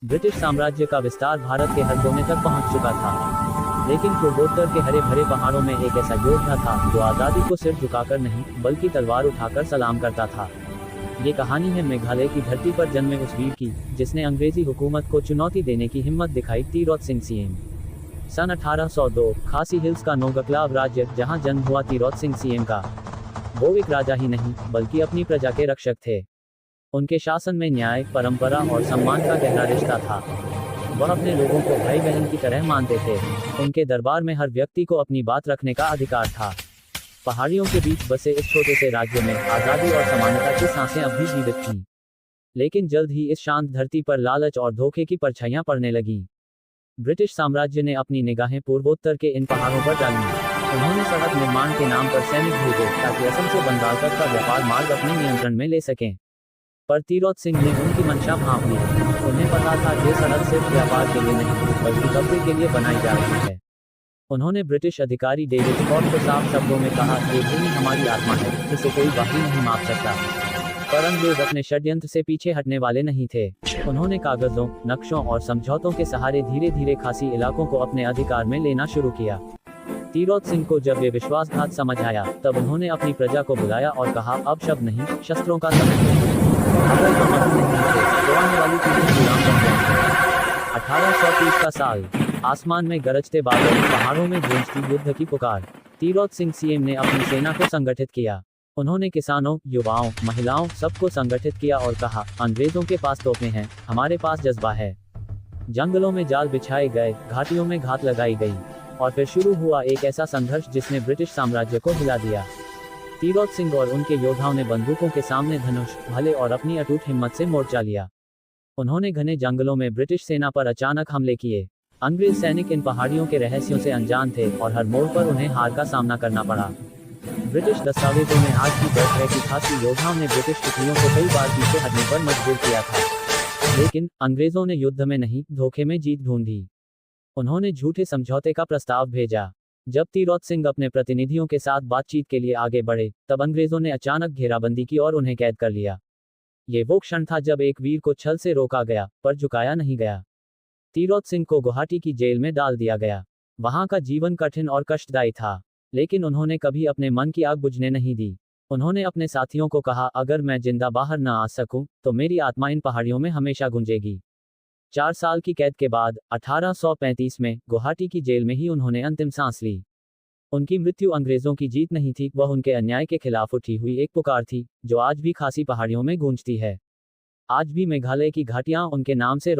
British साम्राज्य का विस्तार भारत के हर कोने तक पहुंच चुका था, लेकिन पूर्वोत्तर के हरे भरे पहाड़ों में एक ऐसा योद्धा था जो आज़ादी को सिर झुकाकर नहीं बल्कि तलवार उठाकर सलाम करता था। ये कहानी है मेघालय की धरती पर जन्मे उस वीर की, जिसने अंग्रेजी हुकूमत को चुनौती देने की हिम्मत दिखाई। तिरोत सिंह सीएम। सन 1802 खासी हिल्स का नोगकलाव राज्य, जहां जन्म हुआ तिरोत सिंह सीएम का। वो एक राजा ही नहीं बल्कि अपनी प्रजा के रक्षक थे। उनके शासन में न्याय, परंपरा और सम्मान का गहरा रिश्ता था। वह अपने लोगों को भाई बहन की तरह मानते थे। उनके दरबार में हर व्यक्ति को अपनी बात रखने का अधिकार था। पहाड़ियों के बीच बसे इस छोटे से राज्य में आज़ादी और समानता की सांसें अब भी जीवित थीं। लेकिन जल्द ही इस शांत धरती पर लालच और धोखे की परछाइयां पड़ने लगीं। ब्रिटिश साम्राज्य ने अपनी निगाहें पूर्वोत्तर के इन पहाड़ों पर डाली। उन्होंने सड़क निर्माण के नाम पर सैनिक भेजे ताकि असम से बंगाल तक का व्यापार मार्ग अपने नियंत्रण में ले सकें। पर तिरोत सिंह ने उनकी मंशा भांप ली। उन्हें पता था कि सड़क सिर्फ व्यापार के लिए नहीं बल्कि कब्जे के लिए बनाई जा रही है। उन्होंने ब्रिटिश अधिकारी डेविड स्कॉट को साफ शब्दों में कहा, ये भूमि हमारी आत्मा है, इसे कोई बाकी नहीं माप सकता। पर अंग्रेज अपने षड्यंत्र से पीछे हटने वाले नहीं थे। उन्होंने कागजों, नक्शों और समझौतों के सहारे धीरे धीरे खासी इलाकों को अपने अधिकार में लेना शुरू किया। तिरोत सिंह को जब ये विश्वासघात समझ आया, तब उन्होंने अपनी प्रजा को बुलाया और कहा, अब शब्द नहीं, शस्त्रों का समय है। अगर हम अभी नहीं थे, तो आने वाली पीढ़ी गुलाम बन जाएगी। 1830 का साल। आसमान में गरजते बादल, पहाड़ों में गूंजती युद्ध की पुकार। तिरोत सिंह सीएम ने अपनी सेना को संगठित किया। उन्होंने किसानों, युवाओं, महिलाओं, सबको संगठित किया और कहा, अंग्रेजों के पास तोपें हैं, हमारे पास जज्बा है। जंगलों में जाल बिछाए गए, घाटियों में घात लगाई गई, और फिर शुरू हुआ एक ऐसा संघर्ष जिसने ब्रिटिश साम्राज्य को हिला दिया। तिरोत सिंह और उनके योद्धाओं ने बंदूकों के सामने धनुष, भाले और अपनी अटूट हिम्मत से मोर्चा लिया। उन्होंने घने जंगलों में ब्रिटिश सेना पर अचानक हमले किए। अंग्रेज सैनिक इन पहाड़ियों के रहस्यों से अनजान थे और हर मोड़ पर उन्हें हार का सामना करना पड़ा। ब्रिटिश दस्तावेजों में आज भी दर्ज है कि खासी योद्धाओं ने ब्रिटिश टुकड़ियों को कई बार पीछे हटने पर मजबूर किया था। लेकिन अंग्रेजों ने युद्ध में नहीं, धोखे में जीत ढूंढी। उन्होंने झूठे समझौते का प्रस्ताव भेजा। जब तिरोत सिंह अपने प्रतिनिधियों के साथ बातचीत के लिए आगे बढ़े, तब अंग्रेजों ने अचानक घेराबंदी की और उन्हें कैद कर लिया। ये वो क्षण था जब एक वीर को छल से रोका गया, पर झुकाया नहीं गया। तिरोत सिंह को गुवाहाटी की जेल में डाल दिया गया। वहां का जीवन कठिन और कष्टदायी था, लेकिन उन्होंने कभी अपने मन की आग बुझने नहीं दी। उन्होंने अपने साथियों को कहा, अगर मैं जिंदा बाहर न आ सकूं, तो मेरी आत्मा इन पहाड़ियों में हमेशा गूंजेगी। 4 साल की कैद के बाद 1835 में गुवाहाटी की जेल में ही उन्होंने अंतिम सांस ली। उनकी मृत्यु अंग्रेजों की जीत नहीं थी, वह उनके अन्याय के खिलाफ उठी हुई एक पुकार थी, जो आज भी खासी पहाड़ियों में गूंजती है। आज भी मेघालय की घाटियां उनके नाम से